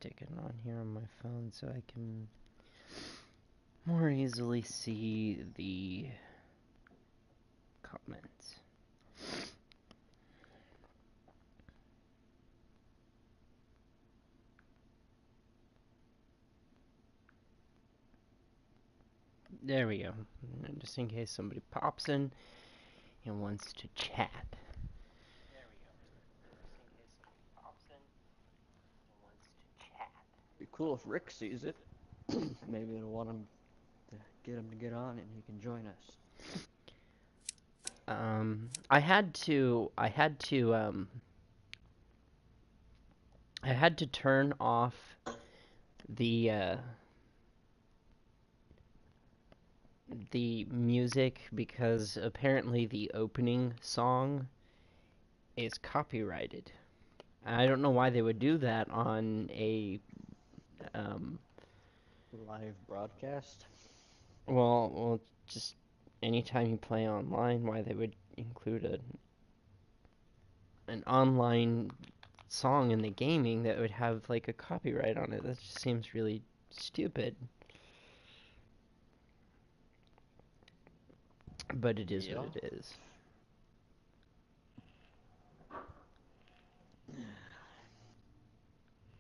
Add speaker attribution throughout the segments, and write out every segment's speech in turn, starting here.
Speaker 1: stick it on here on my phone so I can more easily see the comments. There we go. Just in case somebody pops in and wants to chat.
Speaker 2: Be cool if Rick sees it. Maybe it'll want him to get on it and he can join us.
Speaker 1: I had to turn off the music because apparently the opening song is copyrighted. I don't know why they would do that on a
Speaker 2: Live broadcast?
Speaker 1: well, just anytime you play online, why they would include an online song in the gaming that would have like a copyright on it. That just seems really stupid. But it is what it is.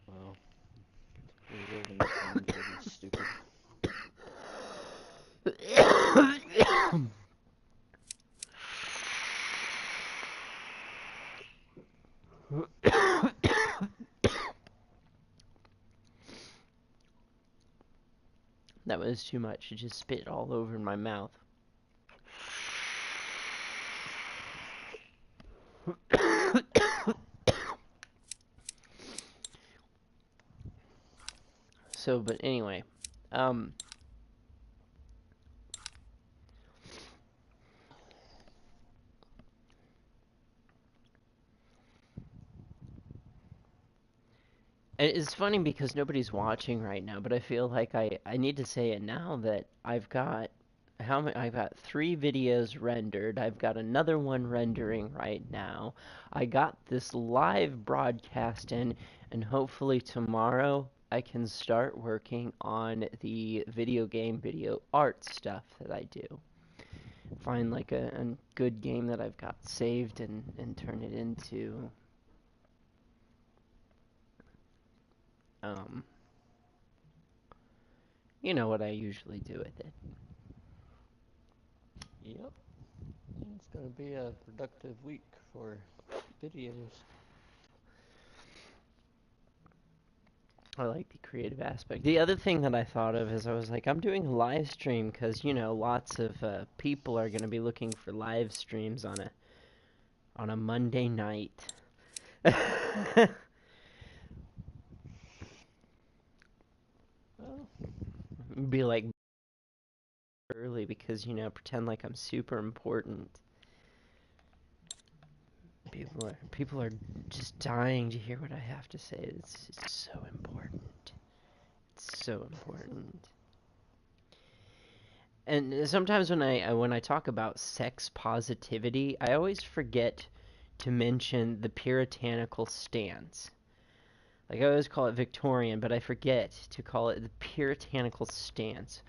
Speaker 2: Well, we live in the times where it's stupid.
Speaker 1: That was too much. It just spit all over my mouth. So, but anyway, it's funny because nobody's watching right now, but I feel like I need to say it now that I've got I've got 3 videos rendered. I've got another one rendering right now. I got this live broadcast in, and hopefully tomorrow I can start working on the video art stuff that I do. Find like a good game that I've got saved and turn it into you know what I usually do with it.
Speaker 2: Yep. It's gonna be a productive week for videos.
Speaker 1: I like the creative aspect. The other thing that I thought of is I was like, I'm doing a live stream because, you know, lots of people are going to be looking for live streams on a Monday night.
Speaker 2: Well,
Speaker 1: Be like early because, you know, pretend like I'm super important. People are just dying to hear what I have to say. It's so important. It's so important. And sometimes when I talk about sex positivity, I always forget to mention the puritanical stance. Like I always call it Victorian, but I forget to call it the puritanical stance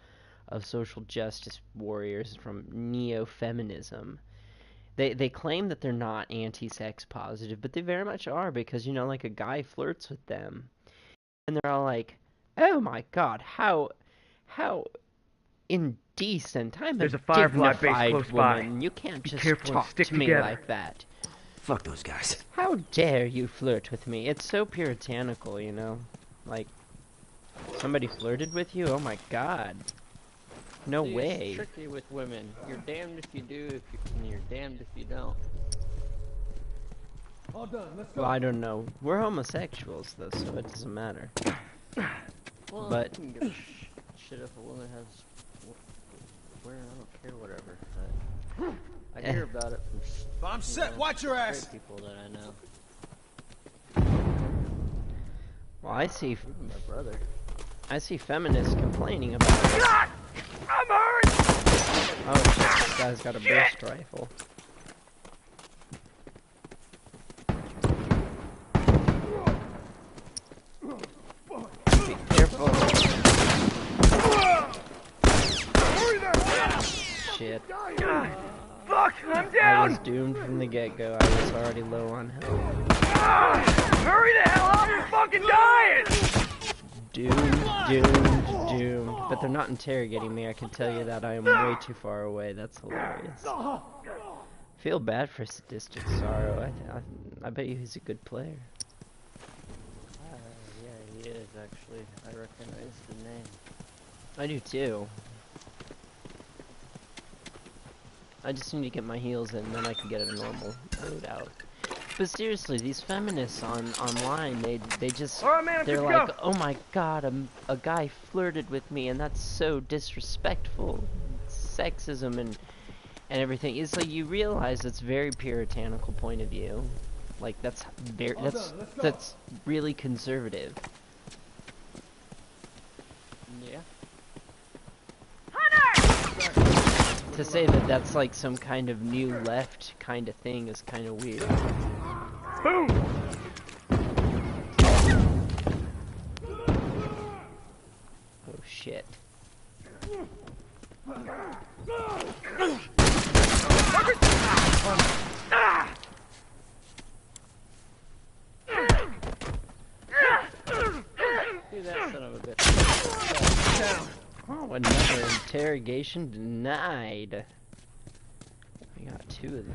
Speaker 1: of social justice warriors from neo-feminism. They claim that they're not anti-sex positive, but they very much are because, you know, like a guy flirts with them. And they're all like, "Oh my god, how indecent. I'm
Speaker 3: There's
Speaker 1: a
Speaker 3: a Firefly base
Speaker 1: dignified
Speaker 3: close
Speaker 1: woman.
Speaker 3: by.
Speaker 1: You can't
Speaker 3: Be
Speaker 1: just
Speaker 3: careful and
Speaker 1: talk
Speaker 3: stick
Speaker 1: to me
Speaker 3: together."
Speaker 1: like that.
Speaker 4: Fuck those guys.
Speaker 1: How dare you flirt with me?" It's so puritanical, you know? Like, somebody flirted with you? Oh my god. No
Speaker 2: see,
Speaker 1: way.
Speaker 2: It's tricky with women. You're damned if you do, and you're damned if you don't.
Speaker 3: All done. Let's go.
Speaker 1: Well, I don't know. We're homosexuals, though, so it doesn't matter.
Speaker 2: Well,
Speaker 1: But
Speaker 2: I can give a shit if a woman has where I don't care, whatever. But I hear about it from
Speaker 3: I'm set. Watch your ass.
Speaker 2: straight people that I know.
Speaker 1: well, I see
Speaker 2: Even my brother.
Speaker 1: feminists complaining about it.
Speaker 3: God! I'm hurt.
Speaker 1: Oh shit, this guy's got a burst rifle. I was doomed from the get-go. I was already low on health.
Speaker 3: Hurry the hell up! You're fucking dying!
Speaker 1: Doomed. But they're not interrogating me. I can tell you that I am way too far away. That's hilarious. Feel bad for Sadistic Sorrow. I bet you he's a good player.
Speaker 2: Yeah, he is actually. I recognize the name.
Speaker 1: I do too. I just need to get my heals in, then I can get a normal loadout. But seriously, these feminists online, they just,
Speaker 3: All right, man,
Speaker 1: they're
Speaker 3: let's
Speaker 1: like,
Speaker 3: go.
Speaker 1: oh my god, a guy flirted with me, and that's so disrespectful. Sexism and everything. It's like, you realize it's very puritanical point of view. Like, that's really conservative.
Speaker 2: Yeah.
Speaker 1: To say that that's like some kind of new left kind of thing is kind of weird.
Speaker 3: Boom!
Speaker 1: Oh shit.
Speaker 2: See that son of a bitch.
Speaker 1: Oh, another interrogation denied. We got 2 of them.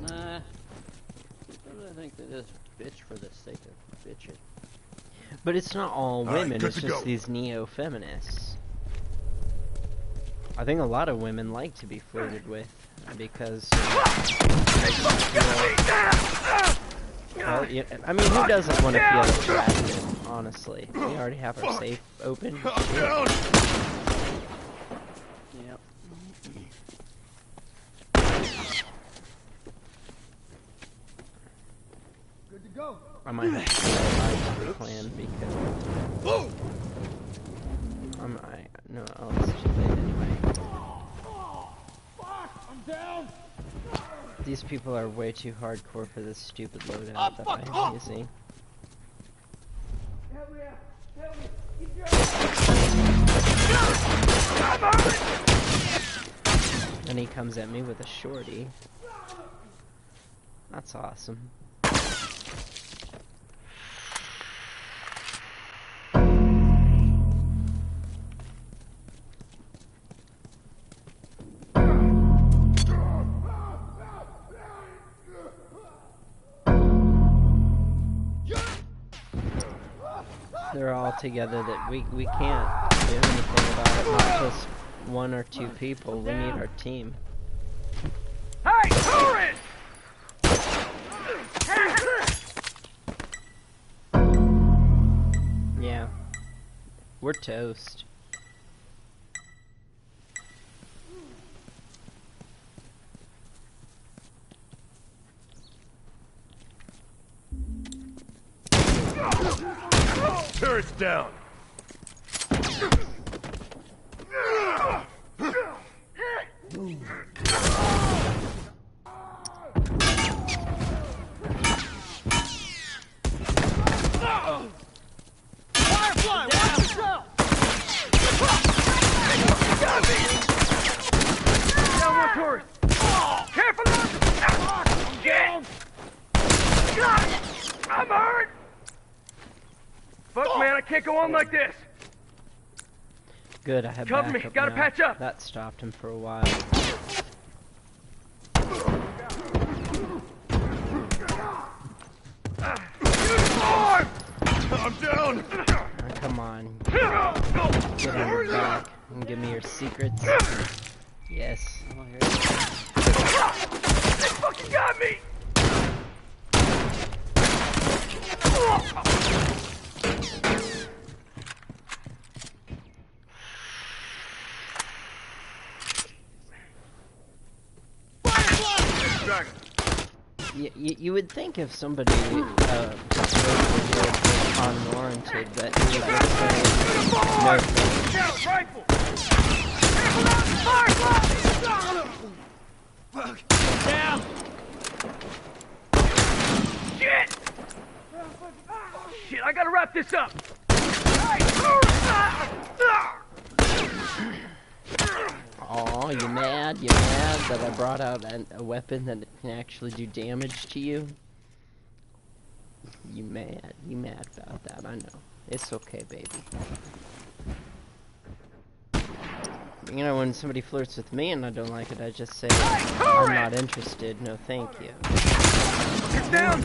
Speaker 2: Nah. I think they just bitch for the sake of bitching.
Speaker 1: But it's not all
Speaker 4: right,
Speaker 1: women,
Speaker 4: good
Speaker 1: it's
Speaker 4: to
Speaker 1: just
Speaker 4: go.
Speaker 1: these neo-feminists. I think a lot of women like to be flirted with because well, yeah, I mean, who doesn't want to feel attractive, honestly? We already have our safe open.
Speaker 4: Down.
Speaker 2: Yep.
Speaker 3: Good to go.
Speaker 1: I might have to revise the plan because no, oh, it's too late anyway.
Speaker 3: I'm down.
Speaker 1: These people are way too hardcore for this stupid loadout that I'm using.
Speaker 3: Help me out. Help me. Keep
Speaker 1: And he comes at me with a shorty. That's awesome. They're all together that we can't do anything about it, not just 1 or 2 people. We need our team.
Speaker 3: Hey, hurry!
Speaker 1: Yeah. We're toast.
Speaker 4: Turret's down.
Speaker 3: Firefly, watch yourself! Down one tourist. Careful now! I'm down. I'm hurt! Fuck, man, I can't go on like this.
Speaker 1: Good, I have
Speaker 3: Cover me,
Speaker 1: backup
Speaker 3: gotta
Speaker 1: now.
Speaker 3: patch up.
Speaker 1: That stopped him for a while.
Speaker 4: I'm down.
Speaker 1: Oh, come on. Get on your back and give me your secrets. Yes.
Speaker 2: Oh, here.
Speaker 3: They fucking got me!
Speaker 4: Back.
Speaker 1: You would think if somebody just was unwarranted that he would just say no thanks.
Speaker 3: Down, rifle! Careful out! Firefly! Down! Shit! Shit, I gotta wrap this up! Hey!
Speaker 1: mad? You mad that I brought out a weapon that can actually do damage to you? You mad? You mad about that? I know. It's okay, baby. You know, when somebody flirts with me and I don't like it, I just say, I'm not interested, no thank you.
Speaker 3: Get down!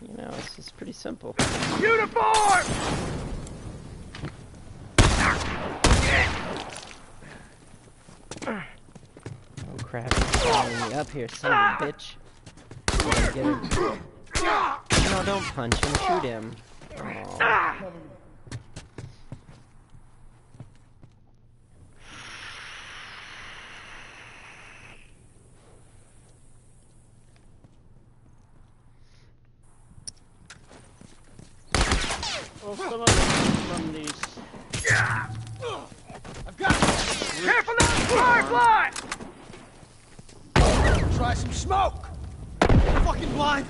Speaker 1: You know, it's just pretty simple.
Speaker 3: Uniform!
Speaker 1: Oh crap, he's following me up here, son of a bitch. Get him. No, don't punch him, shoot him. Aww.
Speaker 2: Well, some of them from these.
Speaker 3: I've got it! Careful now, firefly! Try some smoke! I'm fucking blind!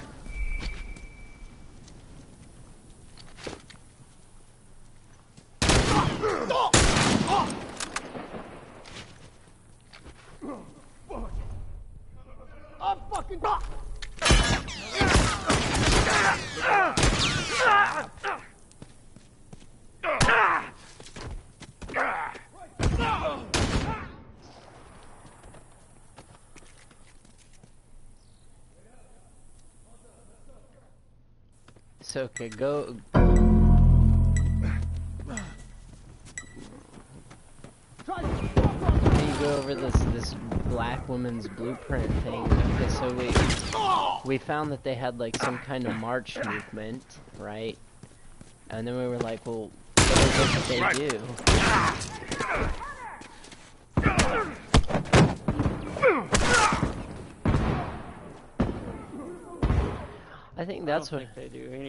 Speaker 3: I'm fucking...
Speaker 1: It's okay, go. You go over this black woman's blueprint thing. Okay, so we found that they had like some kind of march movement, right? And then we were like, well, what is it that they do? I think that's what
Speaker 2: they do anything.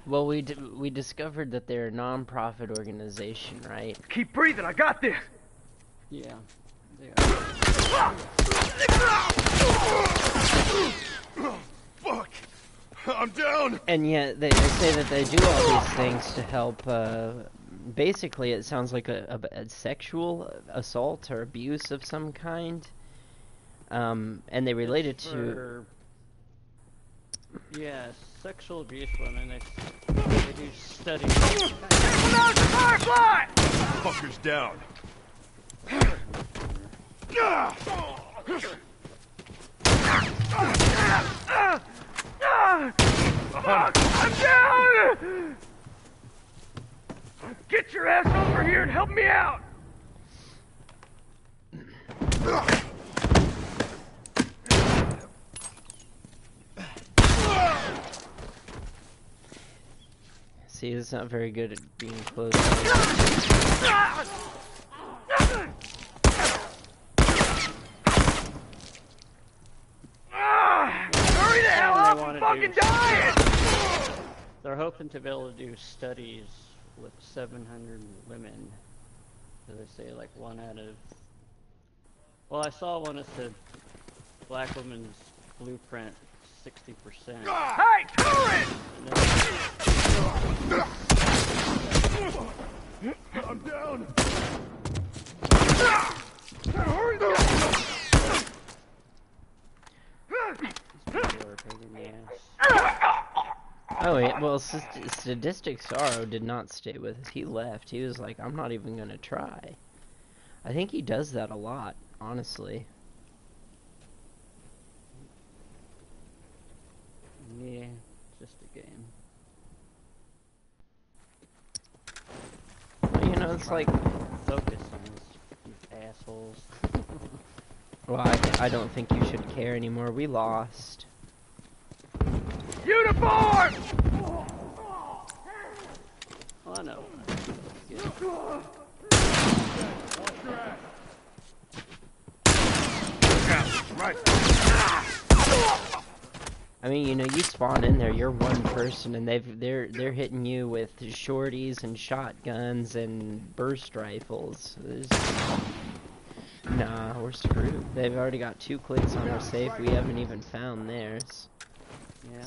Speaker 1: Well, we discovered that they're a non-profit organization, right?
Speaker 3: Keep breathing, I got this!
Speaker 2: Yeah, they are.
Speaker 4: Fuck! I'm down!
Speaker 1: And yet they say that they do all these things to help, basically it sounds like a sexual assault or abuse of some kind. And they relate it to...
Speaker 2: Yeah, sexual abuse women, they do studies.
Speaker 3: Firefly!
Speaker 4: Fucker's down.
Speaker 3: I'm down! Get your ass over here and help me out!
Speaker 1: See, it's not very good at being close.
Speaker 3: Hurry the hell up! I'm fucking dying!
Speaker 2: They're hoping to be able to do studies with 700 women. So they say like 1 out of... Well, I saw one that said black women's blueprint 60%.
Speaker 3: Hey, turret!
Speaker 4: I'm down!
Speaker 3: Hurry the
Speaker 1: Oh, yeah, well, Statistics Sorrow did not stay with us. He left. He was like, I'm not even gonna try. I think he does that a lot, honestly.
Speaker 2: Yeah, just a game.
Speaker 1: Well, you know, it's like...
Speaker 2: Focus on these assholes.
Speaker 1: Well, I don't think you should care anymore. We lost.
Speaker 3: uniform!
Speaker 2: Oh, I know.
Speaker 4: Right.
Speaker 1: I mean, you know, you spawn in there, you're one person, and they're hitting you with shorties and shotguns and burst rifles. Nah, we're screwed. They've already got 2 clicks on our safe. We haven't even found theirs.
Speaker 2: Yeah.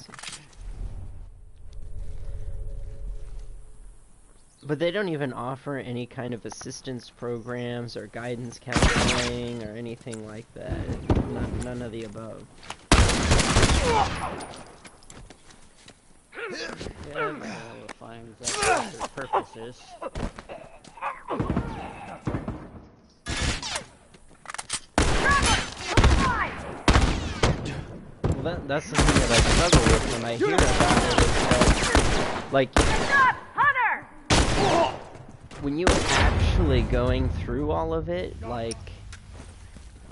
Speaker 1: But they don't even offer any kind of assistance programs or guidance counseling or anything like that. None of the above.
Speaker 2: Yeah, we'll find exactly what their purpose is.
Speaker 1: Well, that's the thing that I struggle with when I hear about it. Is that, like, when you were actually going through all of it, like,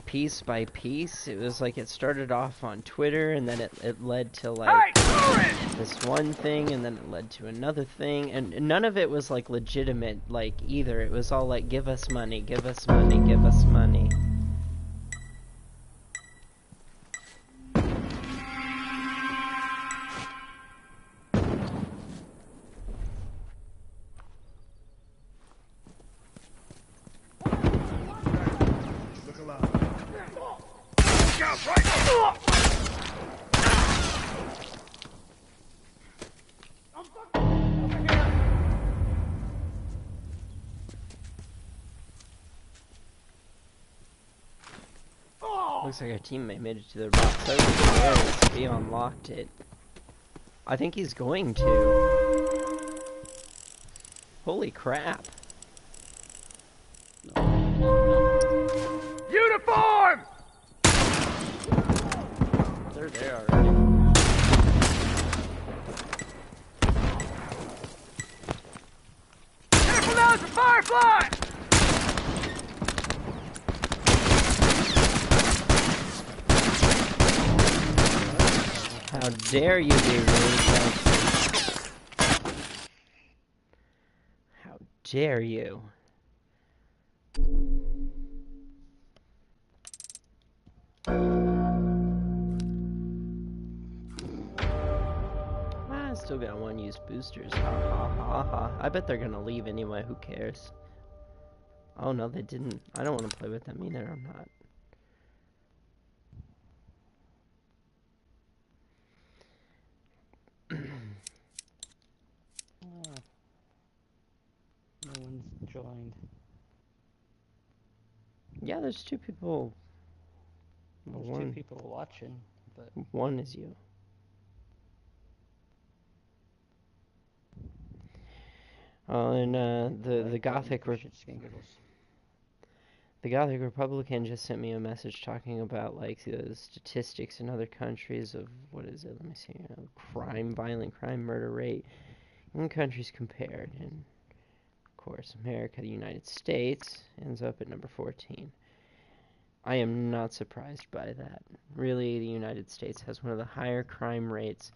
Speaker 1: piece by piece, it was like it started off on Twitter, and then it led to, like, this one thing, and then it led to another thing, and none of it was, like, legitimate, like, either. It was all like, give us money, give us money, give us money. Looks like our teammate made it to the rock so he unlocked it. I think he's going to. Holy crap.
Speaker 3: Uniform!
Speaker 2: They're there already.
Speaker 3: Careful now, it's a firefly!
Speaker 1: How dare you be rude? How dare you? I still got one use boosters. Ha ha ha ha. I bet they're gonna leave anyway, who cares? Oh no, they didn't. I don't want to play with them either, I'm not.
Speaker 2: No one's joined.
Speaker 1: Yeah, there's two people. Well,
Speaker 2: There's two people watching, but
Speaker 1: one is you. Oh, and the Gothic the Gothic Republican just sent me a message talking about like the statistics in other countries of what is it? Let me see. Violent crime, murder rate in countries compared, and of course, America, the United States, ends up at number 14. I am not surprised by that. Really, the United States has one of the higher crime rates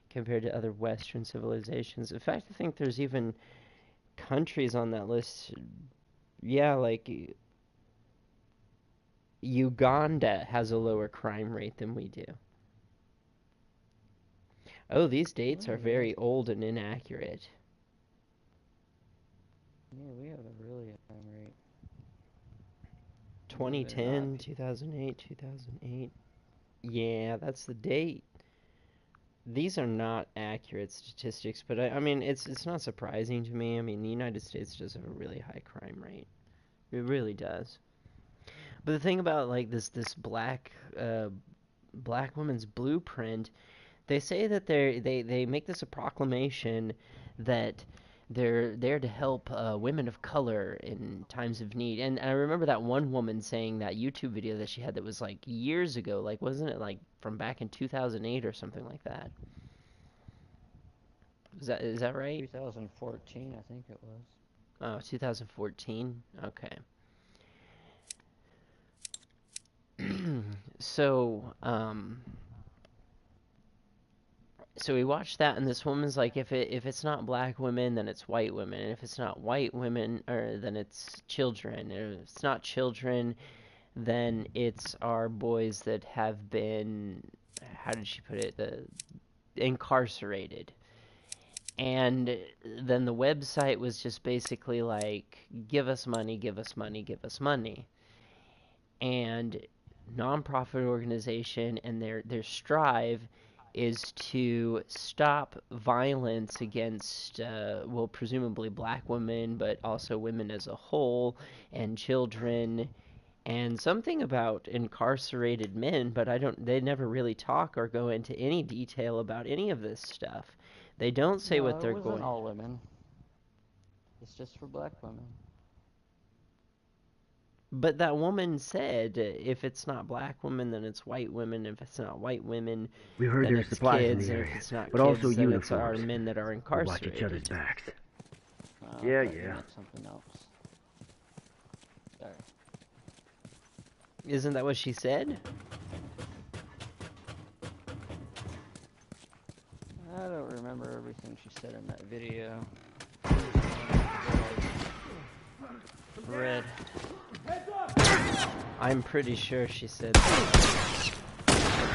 Speaker 1: compared to other Western civilizations. In fact, I think there's even countries on that list. Yeah, like Uganda has a lower crime rate than we do. Oh, these dates are very old and inaccurate.
Speaker 2: yeah, we have a really high crime rate.
Speaker 1: 2010, 2008, 2008. Yeah, that's the date. These are not accurate statistics, but I mean, it's not surprising to me. I mean, the United States does have a really high crime rate. It really does. But the thing about like this black woman's blueprint, they say that they make this a proclamation that they're there to help women of color in times of need. And I remember that one woman saying that YouTube video that she had that was like years ago, like wasn't it like from back in 2008 or something like that? Is that right?
Speaker 2: 2014, I think it was.
Speaker 1: Oh, 2014? Okay. So, so we watched that, and this woman's like, if it's not black women, then it's white women, and if it's not white women, then it's children, and if it's not children, then it's our boys that have been, how did she put it, incarcerated. And then the website was just basically like, give us money, give us money, give us money. And nonprofit organization, and their strive is to stop violence against, well, presumably black women, but also women as a whole, and children, and something about incarcerated men, but they never really talk or go into any detail about any of this stuff. They don't say
Speaker 2: No,
Speaker 1: what they're
Speaker 2: it wasn't
Speaker 1: going.
Speaker 2: all women. It's just for black women.
Speaker 1: But that woman said, if it's not black women, then it's white women. If it's not white women,
Speaker 5: We heard
Speaker 1: then
Speaker 5: there's
Speaker 1: it's
Speaker 5: supplies in
Speaker 1: kids.
Speaker 5: the
Speaker 1: And if
Speaker 5: area,
Speaker 1: it's not
Speaker 5: but
Speaker 1: kids,
Speaker 5: also
Speaker 1: then it's our
Speaker 5: uniforms.
Speaker 1: men that are
Speaker 5: We watch each other's
Speaker 1: incarcerated.
Speaker 5: backs.
Speaker 2: I
Speaker 5: Yeah,
Speaker 2: thought you
Speaker 5: yeah.
Speaker 2: meant something else. Sorry.
Speaker 1: Isn't that what she said?
Speaker 2: I don't remember everything she said in that video. Red.
Speaker 1: I'm pretty sure she said that.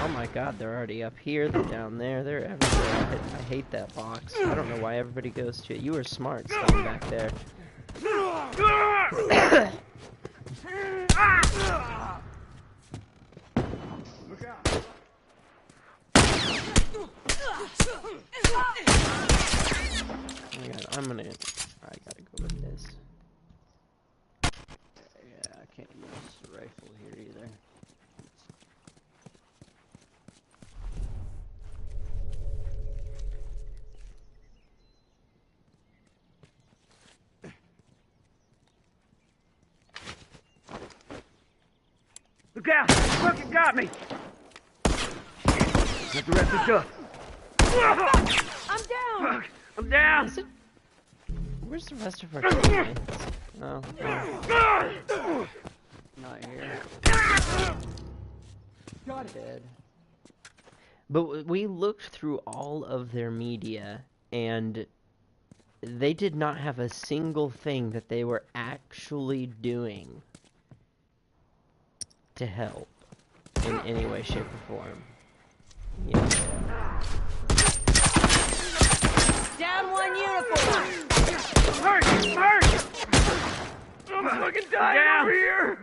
Speaker 1: Oh my god, they're already up here, they're down there, they're everywhere. I hate that box. I don't know why everybody goes to it. You were smart staying back there.
Speaker 3: Look out!
Speaker 1: Oh my god, I gotta go with this.
Speaker 2: Yeah, I can't use the rifle here either.
Speaker 3: Look out! Fucking got me!
Speaker 5: Let the rest of the
Speaker 3: I'm down! I'm down!
Speaker 1: Where's the rest of our teammates? Oh, oh.
Speaker 2: Not here.
Speaker 3: Got it.
Speaker 2: Dead.
Speaker 1: But we looked through all of their media, and they did not have a single thing that they were actually doing to help in any way, shape, or form. Yeah.
Speaker 6: Down one uniform.
Speaker 3: Hurt! Hurt! I'm fucking dying over here!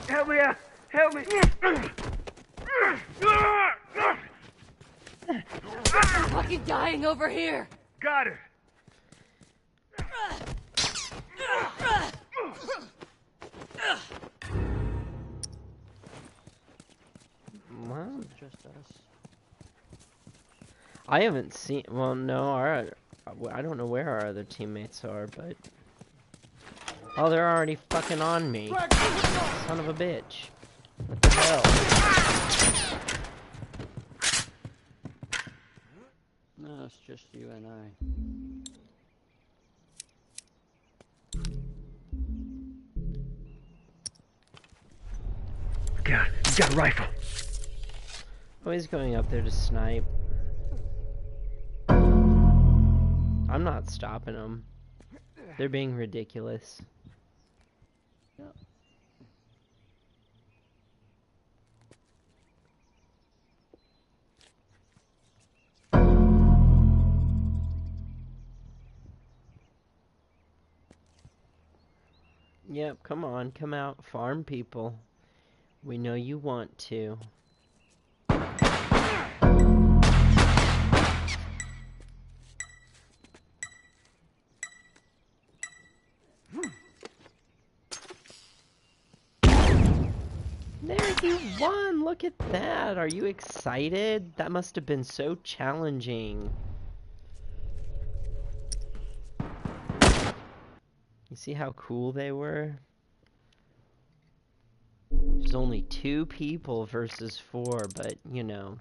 Speaker 3: Help me out! Help me!
Speaker 6: I'm fucking dying over here.
Speaker 3: Got her!
Speaker 1: Well,
Speaker 2: Just us.
Speaker 1: I haven't seen. Well, no, I don't know where our other teammates are, but oh, they're already fucking on me. Son of a bitch! What the hell?
Speaker 2: No, it's just you and I.
Speaker 5: God, he's got a rifle.
Speaker 1: Oh, he's going up there to snipe. I'm not stopping them. They're being ridiculous.
Speaker 2: Yep.
Speaker 1: Yep, come on, come out, farm people. We know you want to. There, you won! Look at that! Are you excited? That must have been so challenging. You see how cool they were? There's only 2 people versus 4, but, you know,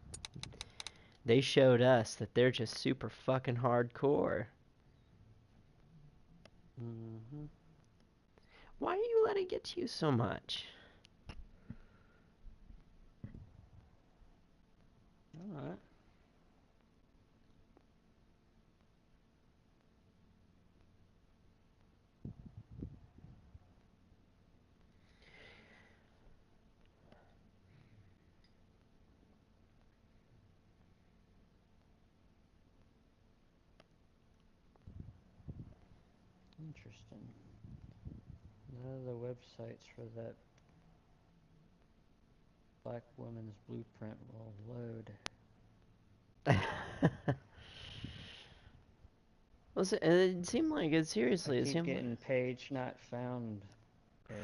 Speaker 1: they showed us that they're just super fucking hardcore.
Speaker 2: Mm-hmm.
Speaker 1: Why are you letting it get to you so much?
Speaker 2: Alright. Interesting. None of the websites for that Black woman's blueprint will load.
Speaker 1: Well, it seemed like it, seriously,
Speaker 2: I
Speaker 1: it
Speaker 2: keep
Speaker 1: seemed
Speaker 2: getting
Speaker 1: like...
Speaker 2: page not found. What?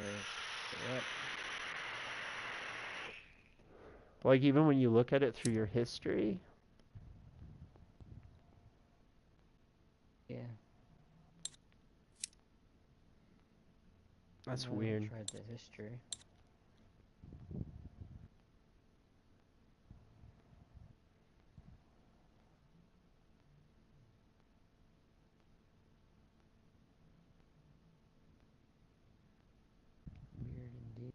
Speaker 1: Like, even when you look at it through your history?
Speaker 2: Yeah.
Speaker 1: That's
Speaker 2: I
Speaker 1: weird.
Speaker 2: tried the history. Weird indeed.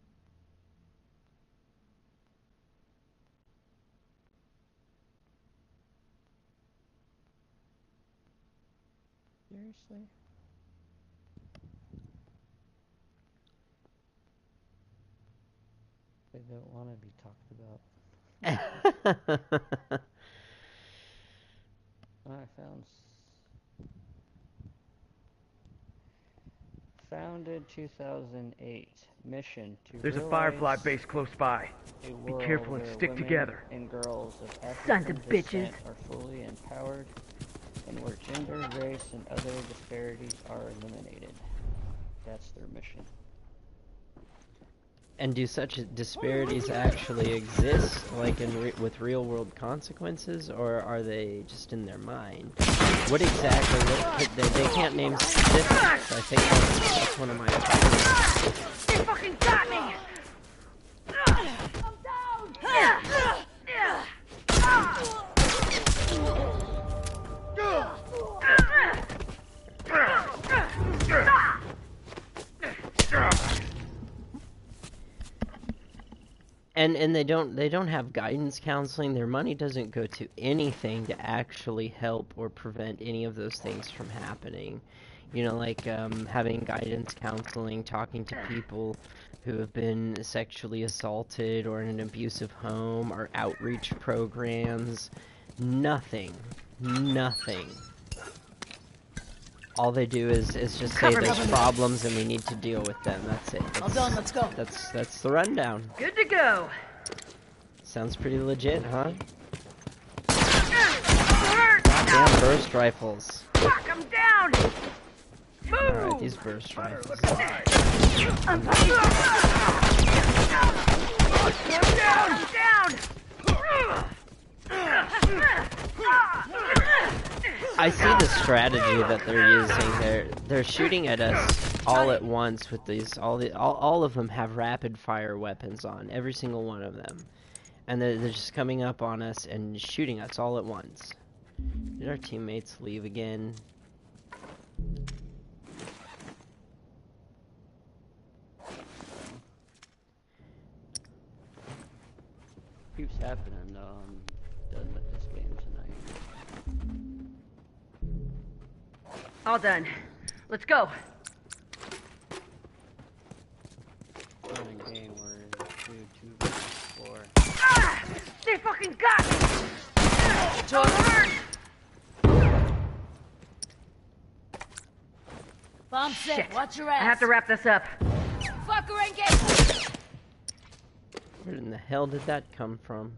Speaker 2: Seriously? They don't want to be talked about. I founded 2008. Mission to
Speaker 5: There's a
Speaker 2: realize
Speaker 5: Firefly base close by.
Speaker 2: a
Speaker 5: Be
Speaker 2: world
Speaker 5: careful and
Speaker 2: where
Speaker 5: stick
Speaker 2: women
Speaker 5: together.
Speaker 2: and girls of
Speaker 6: Sons
Speaker 2: African
Speaker 6: of bitches.
Speaker 2: descent are fully empowered, and where gender, race, and other disparities are eliminated. That's their mission.
Speaker 1: And do such disparities actually exist, like with real-world consequences, or are they just in their mind? What exactly? They can't name specifics. I think that's one of my problems.
Speaker 6: They fucking got me! I'm
Speaker 1: And they don't have guidance counseling. Their money doesn't go to anything to actually help or prevent any of those things from happening. You know, like having guidance counseling, talking to people who have been sexually assaulted or in an abusive home, or outreach programs. Nothing. All they do is just say there's problems and we need to deal with them. That's it.
Speaker 6: all done, let's go.
Speaker 1: That's the rundown.
Speaker 6: Good to go.
Speaker 1: Sounds pretty legit, huh? Goddamn burst rifles.
Speaker 6: Fuck, I'm down!
Speaker 1: Alright, these burst rifles.
Speaker 6: I'm down!
Speaker 1: I see the strategy that they're using. They're shooting at us all at once with these. All of them have rapid fire weapons on. Every single one of them, and they're just coming up on us and shooting us all at once. Did our teammates leave again?
Speaker 2: Keeps happening though. I'm done with this game tonight.
Speaker 6: All done. Let's go.
Speaker 2: Running game where it's 2 versus 4.
Speaker 6: They fucking got me! Don't hurt!
Speaker 7: Bomb set,
Speaker 6: Shit.
Speaker 7: watch your ass.
Speaker 6: I have to wrap this up.
Speaker 7: Fucker engage.
Speaker 1: Where in the hell did that come from?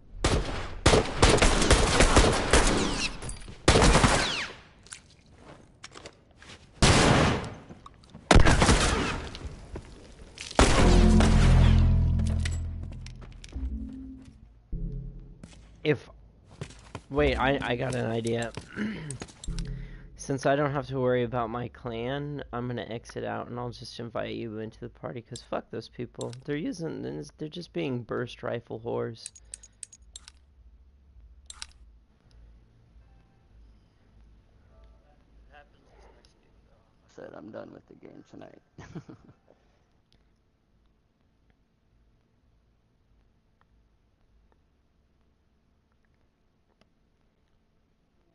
Speaker 1: Wait, I got an idea. Since I don't have to worry about my clan, I'm gonna exit out and I'll just invite you into the party, cause fuck those people. They're just being burst rifle whores.
Speaker 2: Said I'm done with the game tonight.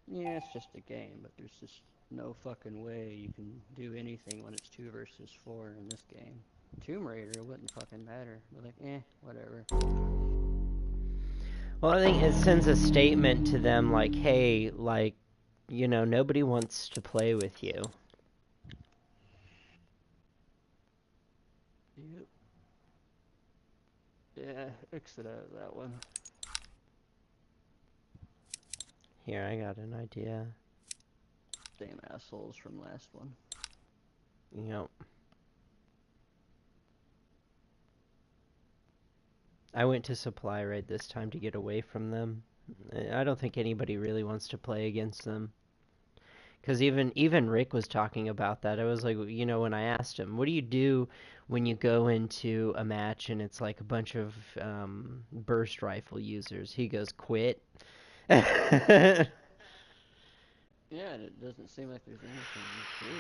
Speaker 2: Yeah, it's just a game, but there's just no fucking way you can do anything when it's 2 versus 4 in this game. Tomb Raider wouldn't fucking matter. They're like, whatever.
Speaker 1: Well, I think it sends a statement to them like, hey, like, you know, nobody wants to play with you.
Speaker 2: Yep. Yeah, Yeah, exit out of that one.
Speaker 1: Here, I got an idea.
Speaker 2: Same assholes from last one.
Speaker 1: Yep. I went to supply raid this time to get away from them. I don't think anybody really wants to play against them. Because even Rick was talking about that. I was like, you know, when I asked him, what do you do when you go into a match and it's like a bunch of burst rifle users? He goes, quit.
Speaker 2: Yeah, and it doesn't seem like there's anything you can do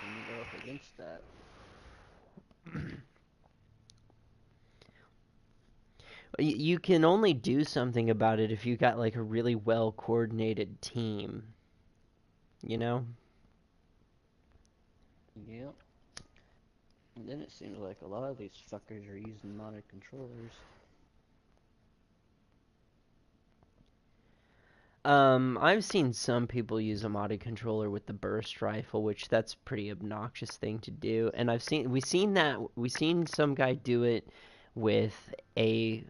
Speaker 2: when you go up against that.
Speaker 1: You can only do something about it if you got like a really well coordinated team. You know?
Speaker 2: Yep. And then it seems like a lot of these fuckers are using modded controllers.
Speaker 1: I've seen some people use a modded controller with the burst rifle, which that's a pretty obnoxious thing to do. And we've seen some guy do it with a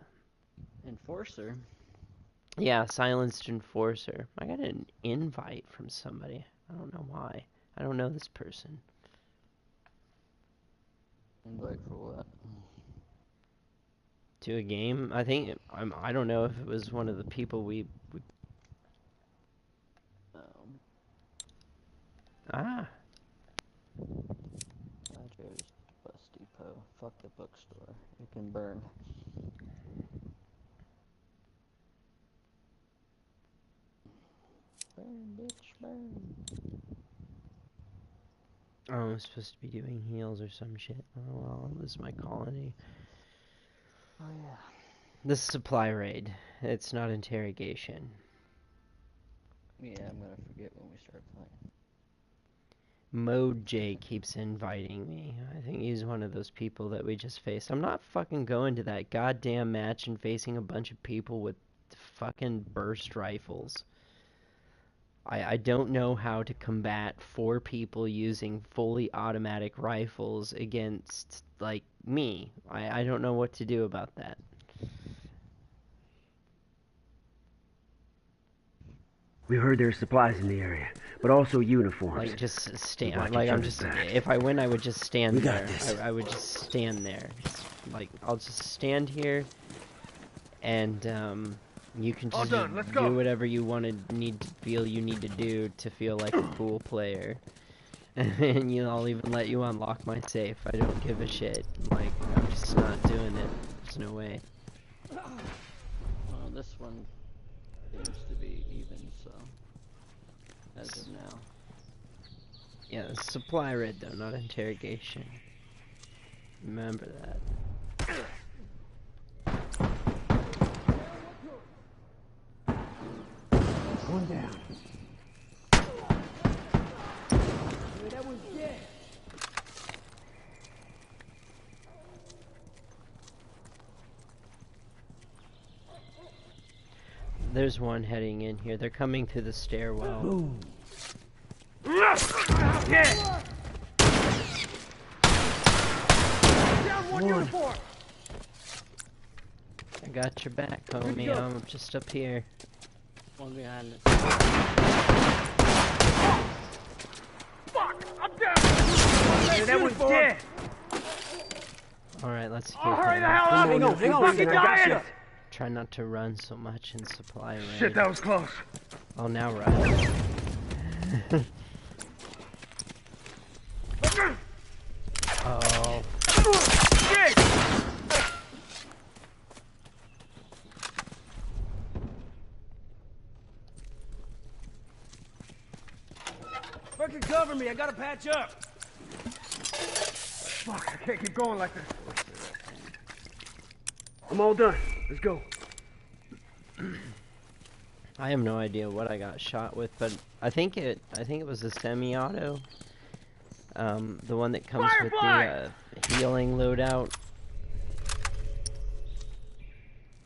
Speaker 2: Enforcer.
Speaker 1: yeah, silenced enforcer. I got an invite from somebody. I don't know why. I don't know this person.
Speaker 2: Invite for what?
Speaker 1: To a game? I think I don't know if it was one of the people we Ah.
Speaker 2: There's Bus Depot. Fuck the bookstore. It can burn. Burn, bitch, burn.
Speaker 1: Oh, I'm supposed to be doing heals or some shit. Oh well, this is my colony.
Speaker 2: Oh yeah.
Speaker 1: This is supply raid. It's not interrogation.
Speaker 2: Yeah, I'm gonna forget when we start playing.
Speaker 1: Mode J keeps inviting me. I think he's one of those people that we just faced. I'm not fucking going to that goddamn match and facing a bunch of people with fucking burst rifles. I don't know how to combat 4 people using fully automatic rifles against, like, me. I don't know what to do about that.
Speaker 5: We heard there's supplies in the area, but also uniforms.
Speaker 1: Like, just stand.
Speaker 5: Watch
Speaker 1: Like,
Speaker 5: each
Speaker 1: I'm
Speaker 5: other's
Speaker 1: just.
Speaker 5: back.
Speaker 1: If I win, I would just stand
Speaker 5: We got
Speaker 1: there.
Speaker 5: this.
Speaker 1: I would just stand there. Like, I'll just stand here, and you can
Speaker 3: All
Speaker 1: just
Speaker 3: done, let's go.
Speaker 1: do whatever you feel you need to do to feel like a cool player. And I'll even let you unlock my safe. I don't give a shit. Like, I'm just not doing it. There's no way.
Speaker 2: Well, this one seems to be even, so as of now.
Speaker 1: Yeah, it's supply raid though, not interrogation. Remember that.
Speaker 5: One down.
Speaker 3: That was dead.
Speaker 1: There's one heading in here. They're coming through the stairwell.
Speaker 5: Boom.
Speaker 3: Yeah. Down one uniform.
Speaker 1: I got your back, homie. I'm just up here.
Speaker 2: One behind us.
Speaker 3: Fuck, I'm down. That was dead.
Speaker 1: Alright, let's keep
Speaker 3: Oh, hurry
Speaker 1: going.
Speaker 3: the hell up.
Speaker 5: Hang on, hang on,
Speaker 3: Fucking
Speaker 5: I got
Speaker 3: dying.
Speaker 5: this.
Speaker 1: Try not to run so much in supply raid.
Speaker 3: Shit, that was close.
Speaker 1: I'll now run. Oh.
Speaker 3: Shit.
Speaker 5: Fucking cover me, I gotta patch up.
Speaker 3: Fuck, I can't keep going like this.
Speaker 5: I'm all done. Let's go.
Speaker 1: I have no idea what I got shot with, but I think it was a semi-auto. The one that comes with the healing loadout.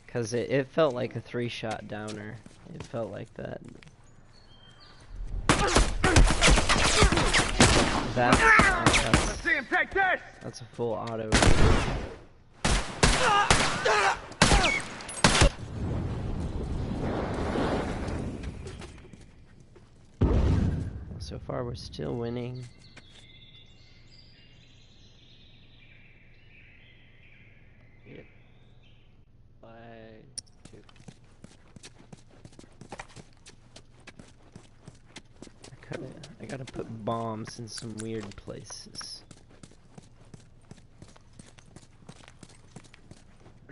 Speaker 1: Cause it felt like a 3-shot downer. It felt like that.
Speaker 3: Let's see him take this.
Speaker 1: That's a full auto. So far, we're still winning.
Speaker 2: Yep. By 2.
Speaker 1: I gotta put bombs in some weird places.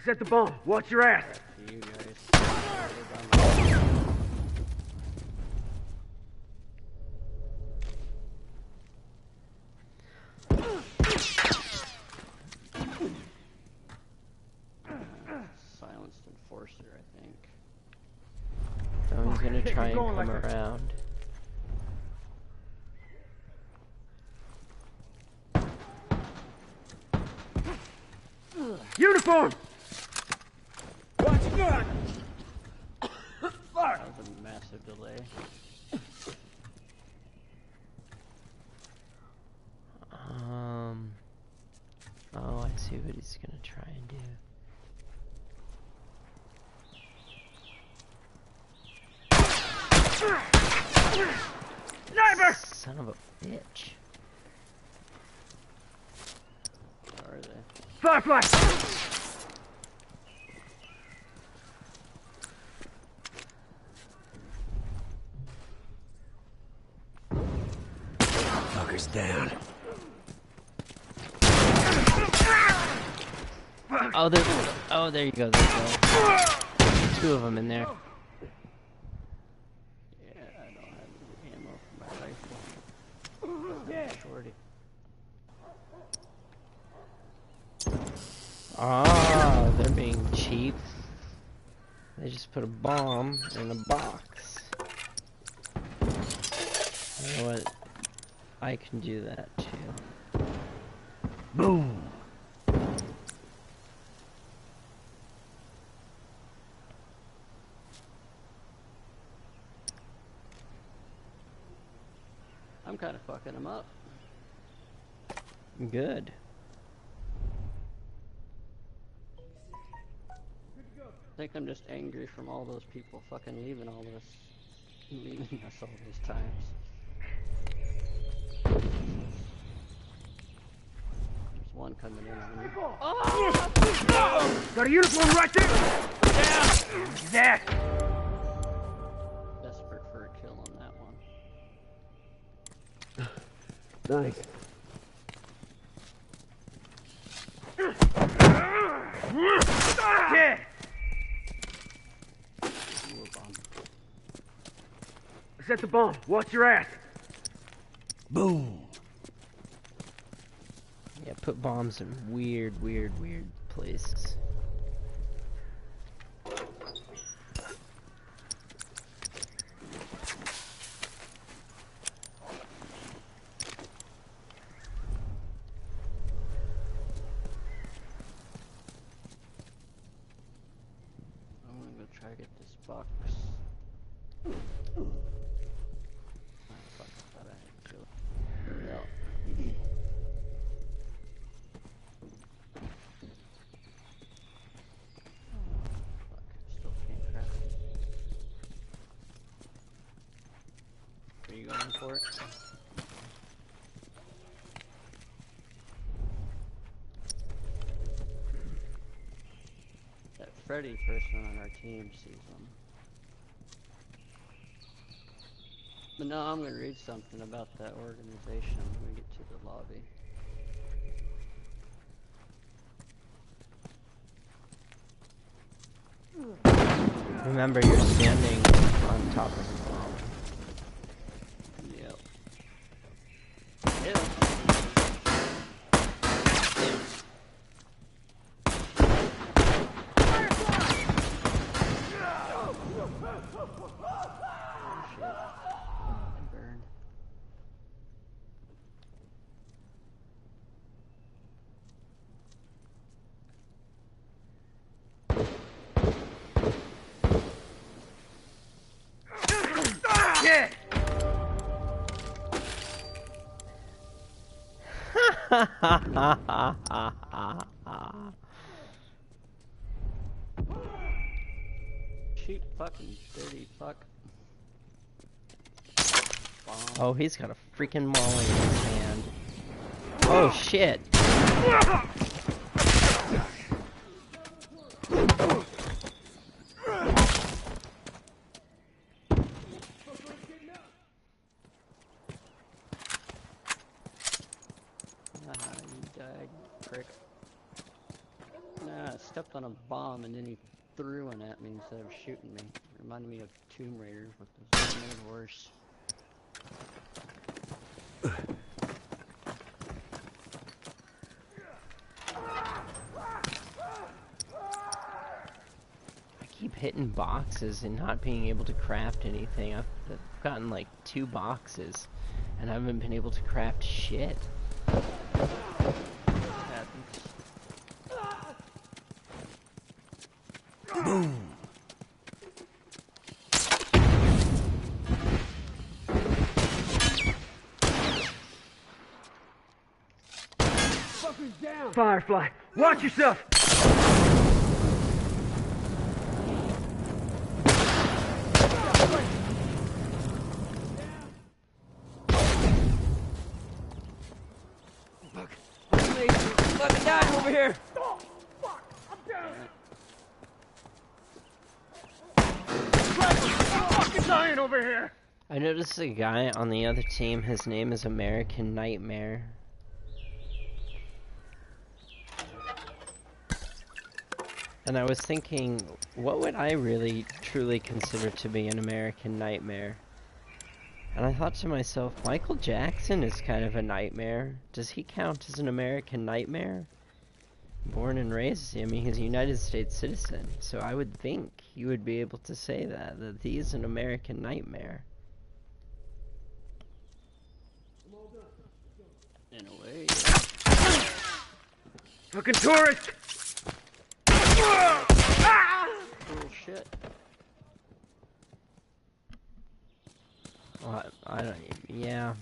Speaker 5: Set the bomb. Watch your ass.
Speaker 2: To you guys. Silenced enforcer, I think.
Speaker 1: Oh, he's gonna try and
Speaker 5: going
Speaker 1: come
Speaker 5: like that.
Speaker 1: around.
Speaker 5: Uniform!
Speaker 3: Watch your gun!
Speaker 2: That was a massive delay.
Speaker 1: Oh, I see what he's gonna try and do.
Speaker 5: Sniper!
Speaker 1: Son of a bitch.
Speaker 2: Where are they?
Speaker 5: Firefly! Fucker's down.
Speaker 1: Oh, there you go. There you go. 2 of them in there.
Speaker 2: Yeah, I don't have any ammo for my rifle. Yeah. Shorty.
Speaker 1: Ah, they're being cheap. They just put a bomb in a box. You know what? I can do that too.
Speaker 5: Boom!
Speaker 2: I'm kind of fucking them up.
Speaker 1: Good.
Speaker 2: I think I'm just angry from all those people fucking leaving us all these times. There's one coming in on me.
Speaker 5: Got a uniform right there! Down! That!
Speaker 2: Desperate for a kill on that one.
Speaker 5: Thanks. Yeah!
Speaker 2: Move on.
Speaker 5: Set the bomb. Watch your ass. Boom!
Speaker 1: Yeah, put bombs in weird places.
Speaker 2: I'm gonna go try to get this box. Fuck, I thought I had killed it. No. Fuck, still can't craft it. Are you going for it? That Freddy person on our team sees them. But no, I'm gonna read something about that organization when we get to the lobby.
Speaker 1: Remember, you're standing on top of the bomb.
Speaker 2: Yep. Ew. Shit. I burned.
Speaker 5: Yeah!
Speaker 2: cheap fucking dirty fuck. Bomb.
Speaker 1: Oh, he's got a freaking molly in his hand. Oh shit.
Speaker 2: You died, prick. Nah, I stepped on a bomb and then he threw one at me instead of shooting me. Reminded me of Tomb Raider, but this is made worse.
Speaker 1: I keep hitting boxes and not being able to craft anything. I've gotten like 2 boxes and I haven't been able to craft shit.
Speaker 2: Happens.
Speaker 1: Boom.
Speaker 5: Firefly, watch yourself!
Speaker 1: Fucking dying over here.
Speaker 3: Fucking dying over here!
Speaker 1: I noticed a guy on the other team, his name is American Nightmare. And I was thinking, what would I really truly consider to be an American nightmare? And I thought to myself, Michael Jackson is kind of a nightmare. Does he count as an American nightmare? Born and raised, I mean, he's a United States citizen, so I would think he would be able to say that he is an American nightmare.
Speaker 2: In a way,
Speaker 5: Fucking tourist!
Speaker 2: cool shit.
Speaker 1: Well, I don't, yeah.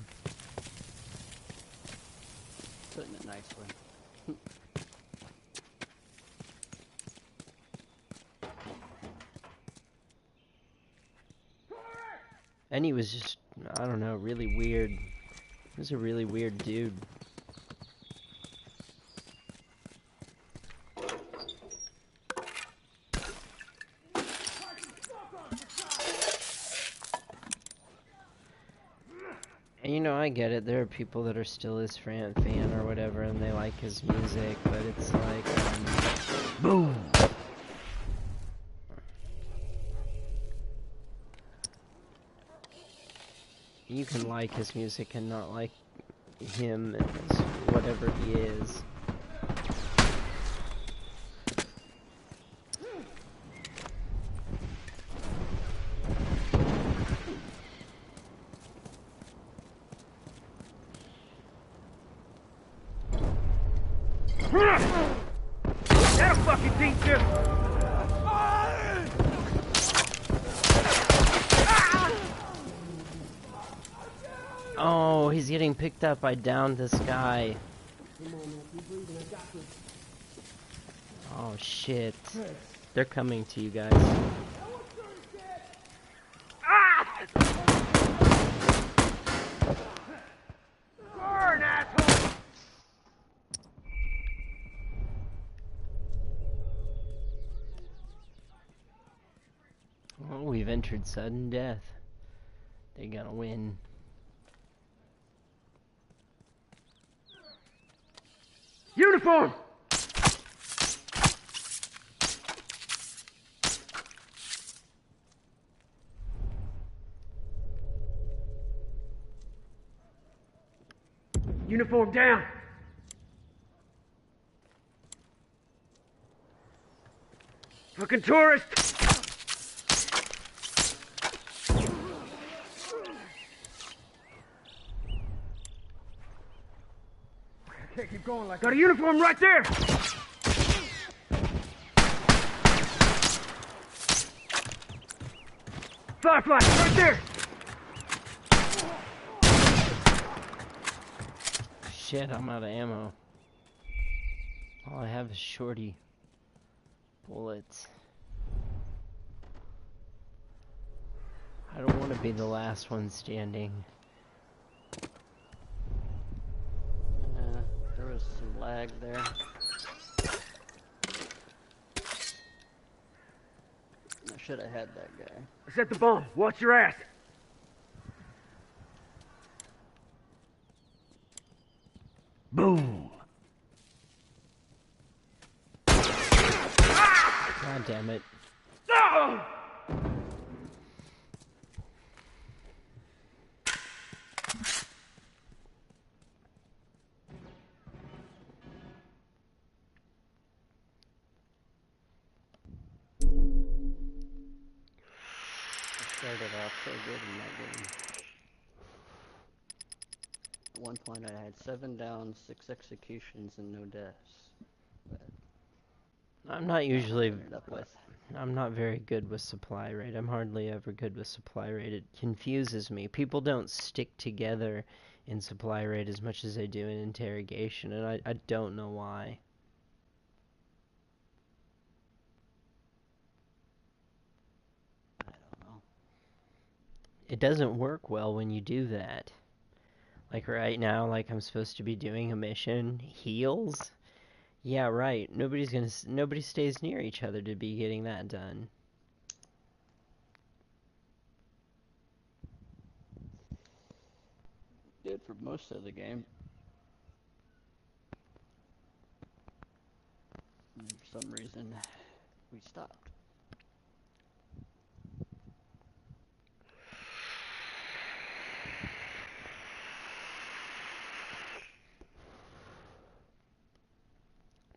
Speaker 2: Putting it nicely.
Speaker 1: And he was just, I don't know, really weird. He was a really weird dude. And you know, I get it. There are people that are still his fan or whatever, and they like his music, but it's like,
Speaker 5: Boom!
Speaker 1: you can like his music and not like him as whatever he is.
Speaker 5: That'll fucking teach you!
Speaker 1: Oh, he's getting picked up. I downed this guy. Oh shit. They're coming to you guys.
Speaker 3: Burn, asshole!
Speaker 1: Oh, we've entered sudden death. They're gonna win.
Speaker 5: Uniform! Uniform down! Fucking tourist!
Speaker 3: I can't keep going like
Speaker 5: Got a uniform right there! Firefly, right there!
Speaker 1: Shit, I'm out of ammo. All I have is shorty bullets. I don't want to be the last one standing.
Speaker 2: There was some lag there. I should have had that guy.
Speaker 5: I set the bomb. Watch your ass. Boom.
Speaker 1: God damn it.
Speaker 2: Started off so good in that game. At one point I had 7 downs, 6 executions, and no deaths. But
Speaker 1: I'm not usually...
Speaker 2: ended up with.
Speaker 1: I'm not very good with supply rate. I'm hardly ever good with supply rate. It confuses me. People don't stick together in supply rate as much as they do in interrogation, and I don't know why.
Speaker 2: I don't know.
Speaker 1: It doesn't work well when you do that. Like right now, like I'm supposed to be doing a mission, heals? Yeah, right. Nobody stays near each other to be getting that done.
Speaker 2: Did for most of the game. And for some reason, we stopped.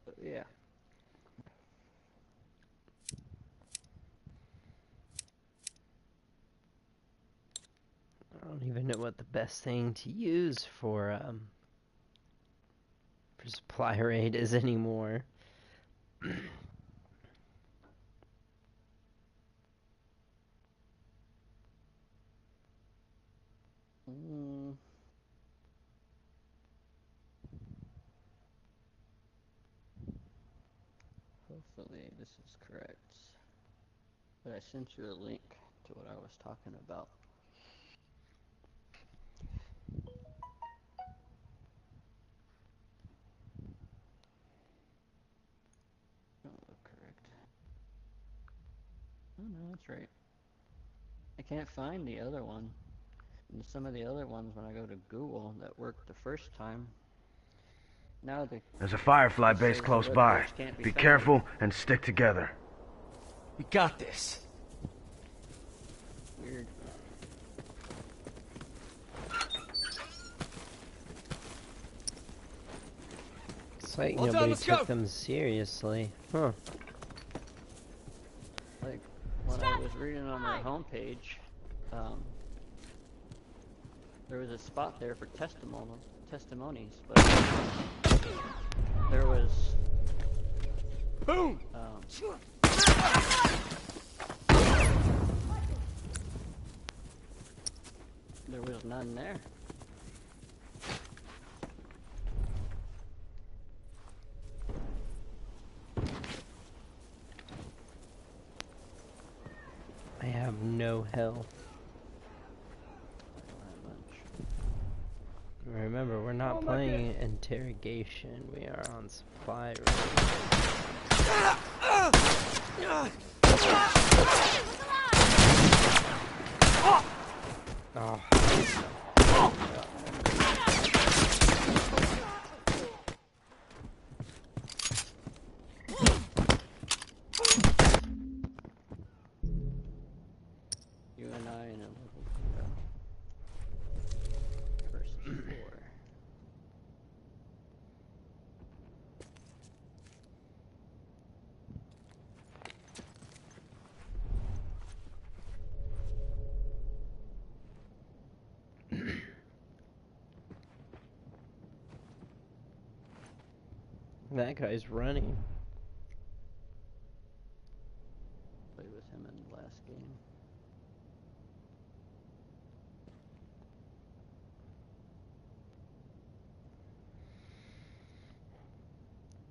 Speaker 2: But yeah.
Speaker 1: I don't even know what the best thing to use for supply rate is anymore.
Speaker 2: Hopefully this is correct. But I sent you a link to what I was talking about. Don't look correct. Oh no, that's right. I can't find the other one. And some of the other ones, when I go to Google, that worked the first time. Now
Speaker 5: There's a Firefly base close by. Be careful and stick together.
Speaker 3: We got this.
Speaker 2: Weird.
Speaker 1: It's like
Speaker 3: Hold on,
Speaker 1: nobody
Speaker 3: let's
Speaker 1: took
Speaker 3: go.
Speaker 1: them seriously. Huh.
Speaker 2: Like, when I was reading on their homepage, there was a spot there for testimonies, but there was...
Speaker 3: Boom!
Speaker 2: There was none there.
Speaker 1: I have no health. Remember, we're not playing interrogation. We are on supply rate. Oh.
Speaker 2: You and I in a little versus 4.
Speaker 1: That guy's running.
Speaker 2: Played with him in the last game.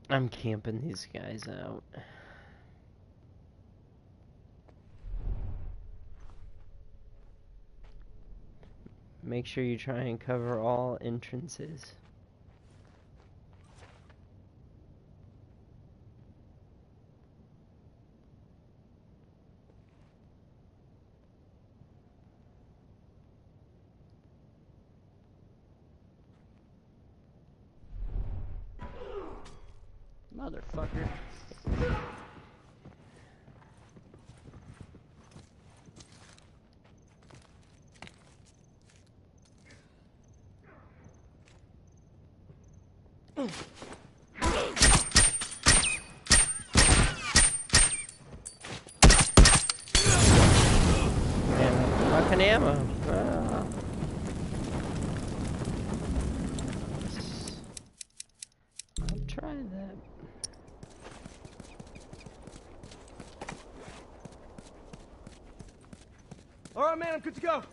Speaker 1: I'm camping these guys out. Make sure you try and cover all entrances.
Speaker 2: Motherfucker.
Speaker 1: Fucking ammo. Ah. I'll try that.
Speaker 3: All right, man, I'm good to go.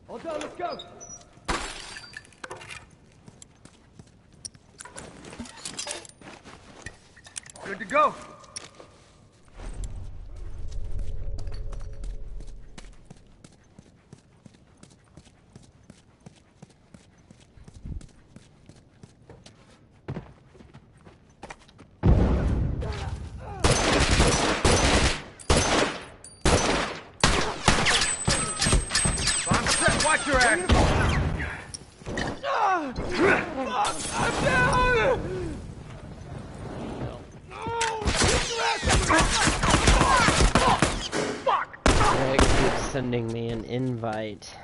Speaker 3: All done, let's go. Good to go. Watch your ass! I'm down!
Speaker 1: Greg keeps sending me an invite.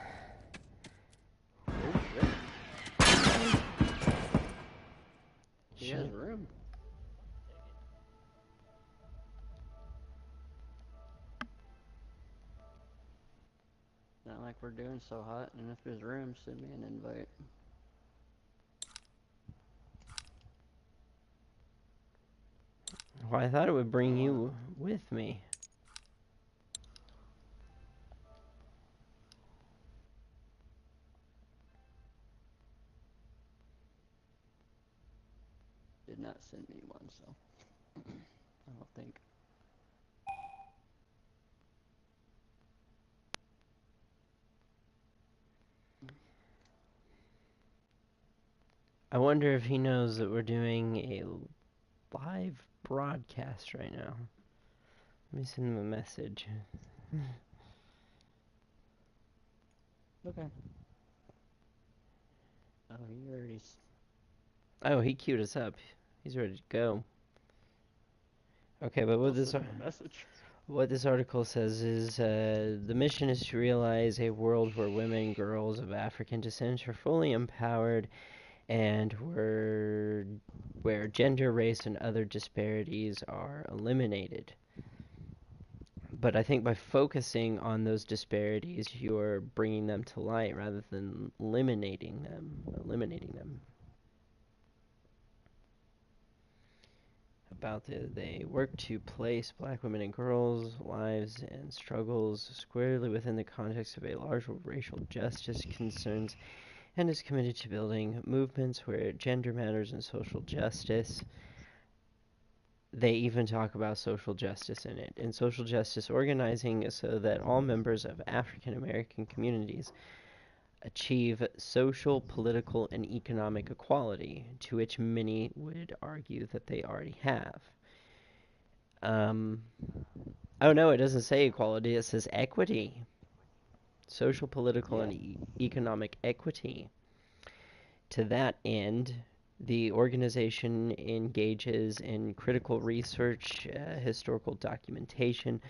Speaker 2: He has room. Not like we're doing so hot, and if there's room, send me an invite.
Speaker 1: Well, I thought it would bring you with me.
Speaker 2: Did not send me one, so I don't think.
Speaker 1: I wonder if he knows that we're doing a live broadcast right now. Let me send him a message.
Speaker 2: Okay. Oh, he already.
Speaker 1: Oh, he queued us up. He's ready to go. Okay, but what this
Speaker 2: message.
Speaker 1: what this article says is the mission is to realize a world where women and girls of African descent are fully empowered and where gender, race, and other disparities are eliminated. But I think by focusing on those disparities, you're bringing them to light rather than eliminating them. They work to place black women and girls' lives and struggles squarely within the context of a larger racial justice concerns and is committed to building movements where gender matters and social justice. They even talk about social justice in it. In social justice organizing so that all members of African American communities achieve social, political, and economic equality, to which many would argue that they already have. Oh no, it doesn't say equality, it says equity. Social, political, and economic equity. To that end, the organization engages in critical research, historical documentation,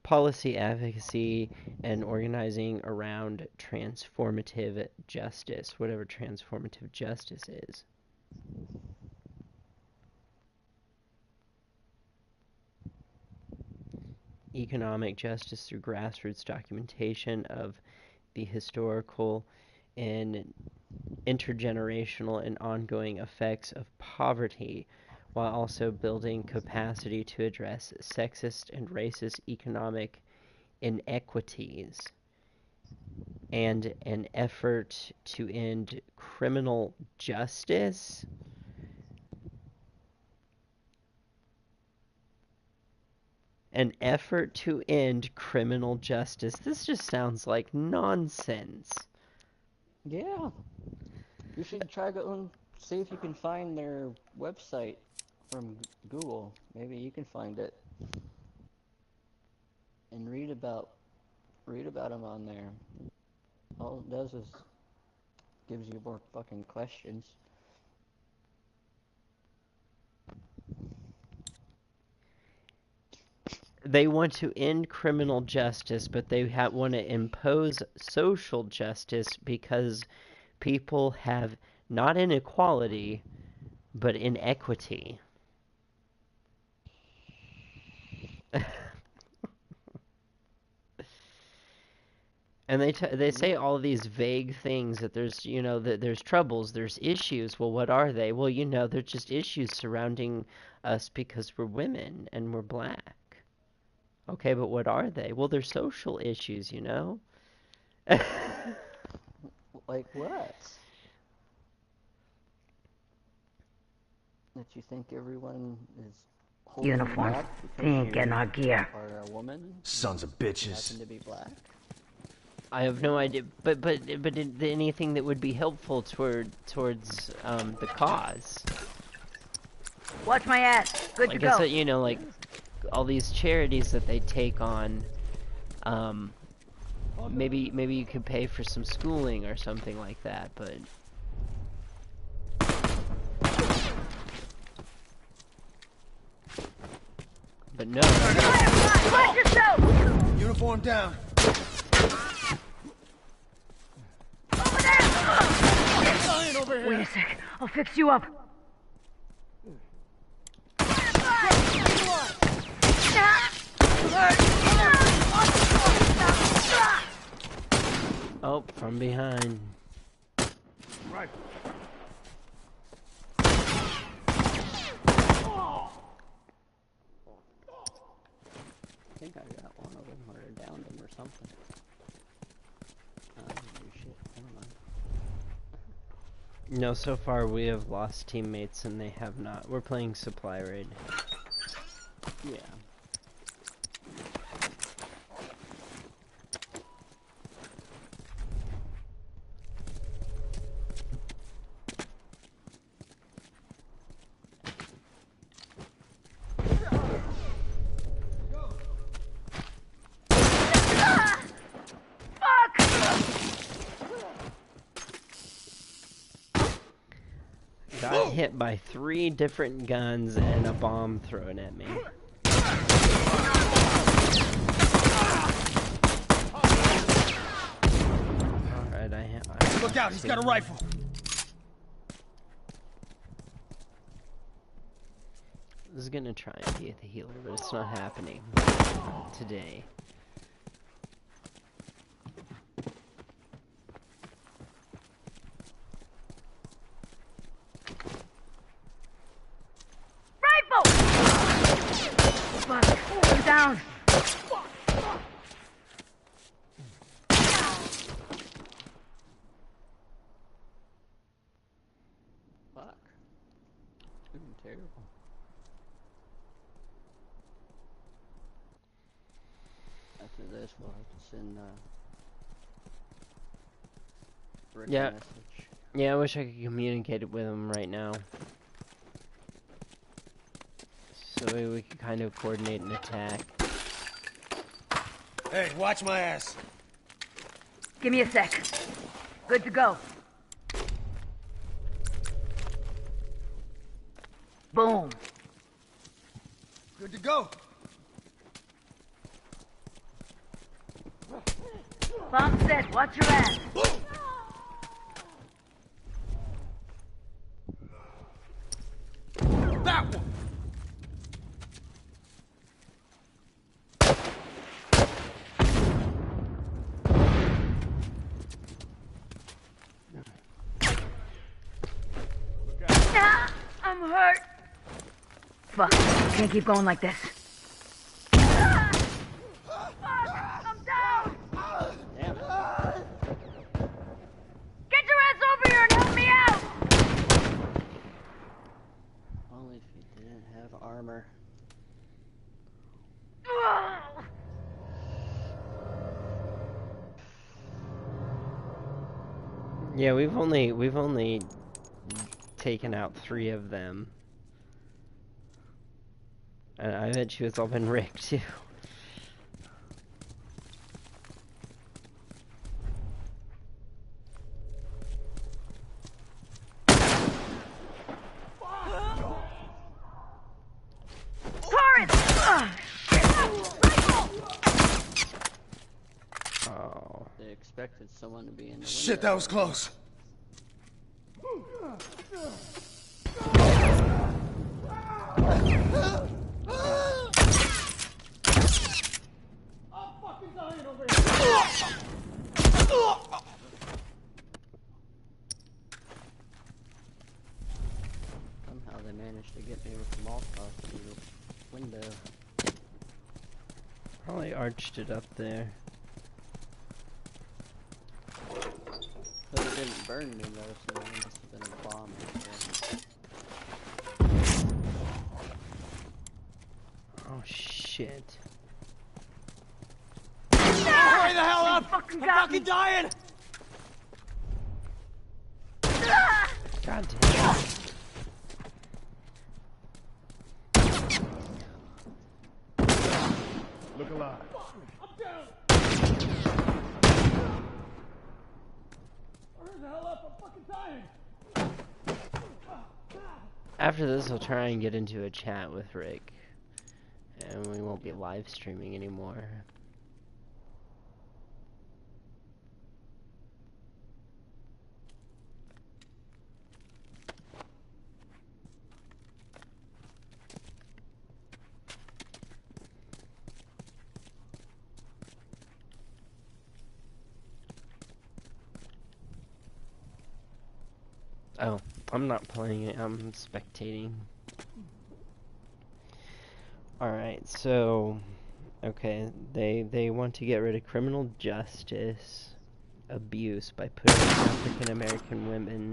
Speaker 1: policy advocacy, and organizing around transformative justice, whatever transformative justice is. Economic justice through grassroots documentation of the historical and intergenerational and ongoing effects of poverty, while also building capacity to address sexist and racist economic inequities, and an effort to end criminal justice. An effort to end criminal justice. This just sounds like nonsense.
Speaker 2: Yeah. You should try going see if you can find their website from Google. Maybe you can find it and read about them on there. All it does is gives you more fucking questions.
Speaker 1: They want to end criminal justice, but they want to impose social justice because people have not inequality, but inequity. And they say all these vague things that there's that there's troubles, there's issues. Well, what are they? Well, they're just issues surrounding us because we're women and we're black. Okay, but what are they? Well, they're social issues,
Speaker 2: Like what? That you think everyone is holding
Speaker 6: Uniforms.
Speaker 2: back
Speaker 6: They ain't
Speaker 2: because
Speaker 6: getting
Speaker 2: you
Speaker 6: our gear.
Speaker 2: are a woman?
Speaker 4: Sons of
Speaker 2: You
Speaker 4: bitches.
Speaker 2: happen to be black?
Speaker 1: I have no idea, but anything that would be helpful towards the cause.
Speaker 6: Watch my ass. Good to
Speaker 1: Like
Speaker 6: go.
Speaker 1: I said, like all these charities that they take on. Maybe you could pay for some schooling or something like that, but. But no.
Speaker 6: Watch yourself!
Speaker 4: Uniform down.
Speaker 6: Over there! Wait a sec. I'll fix you up.
Speaker 1: Oh, from behind.
Speaker 4: Right.
Speaker 2: I think I got one of them or I downed them or something. Shit, never mind.
Speaker 1: No, so far we have lost teammates and they have not. We're playing supply raid.
Speaker 2: Yeah.
Speaker 1: Got hit by 3 different guns and a bomb thrown at me. Alright, I
Speaker 4: Look out, he's got a rifle.
Speaker 1: I was gonna try and be the healer, but it's not happening today.
Speaker 6: Rifle! Fuck. I'm down.
Speaker 2: Fuck. Doing terrible. After this, we'll have to send Rick
Speaker 1: Yeah.
Speaker 2: a message.
Speaker 1: Yeah, I wish I could communicate with him right now. So we could kind of coordinate an attack.
Speaker 4: Hey, watch my ass.
Speaker 6: Give me a sec. Good to go. Boom.
Speaker 4: Good to go.
Speaker 6: Bomb set. Watch your ass.
Speaker 4: That one.
Speaker 6: I'm hurt. Fuck. Can't keep going like this. I'm down.
Speaker 2: Damn it.
Speaker 6: Get your ass over here and help me out.
Speaker 2: Only if you didn't have armor.
Speaker 1: Yeah, we've only taken out 3 of them. And I bet you it's all been Rick too. Oh.
Speaker 2: They expected someone to be in the
Speaker 4: Shit,
Speaker 2: window.
Speaker 4: that was close.
Speaker 2: Somehow they managed to get me with the Molotov through the window.
Speaker 1: Probably arched it up there.
Speaker 2: But it didn't burn me though, so it must have been a bomb right there.
Speaker 1: Oh shit.
Speaker 4: Hurry the hell up!
Speaker 6: Fucking
Speaker 4: I'm
Speaker 6: got me.
Speaker 4: fucking dying!
Speaker 1: God damn.
Speaker 5: Look alive.
Speaker 1: After this, I'll try and get into a chat with Rick. And we won't be live streaming anymore. Oh, I'm not playing it, I'm spectating. Alright, so, okay, they want to get rid of criminal justice abuse by putting African American women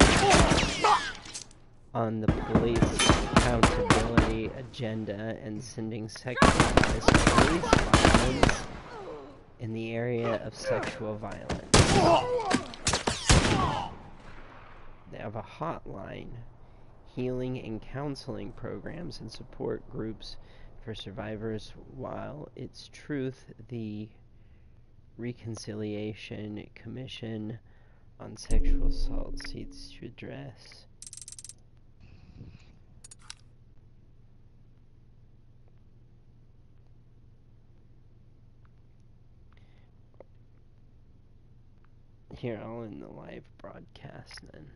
Speaker 1: on the police accountability agenda and sending sexualized police violence in the area of sexual violence. They have a hotline, healing and counseling programs and support groups for survivors, while it's Truth, the Reconciliation Commission on Sexual Assault seeks to address. Here, I'll end the live broadcast then.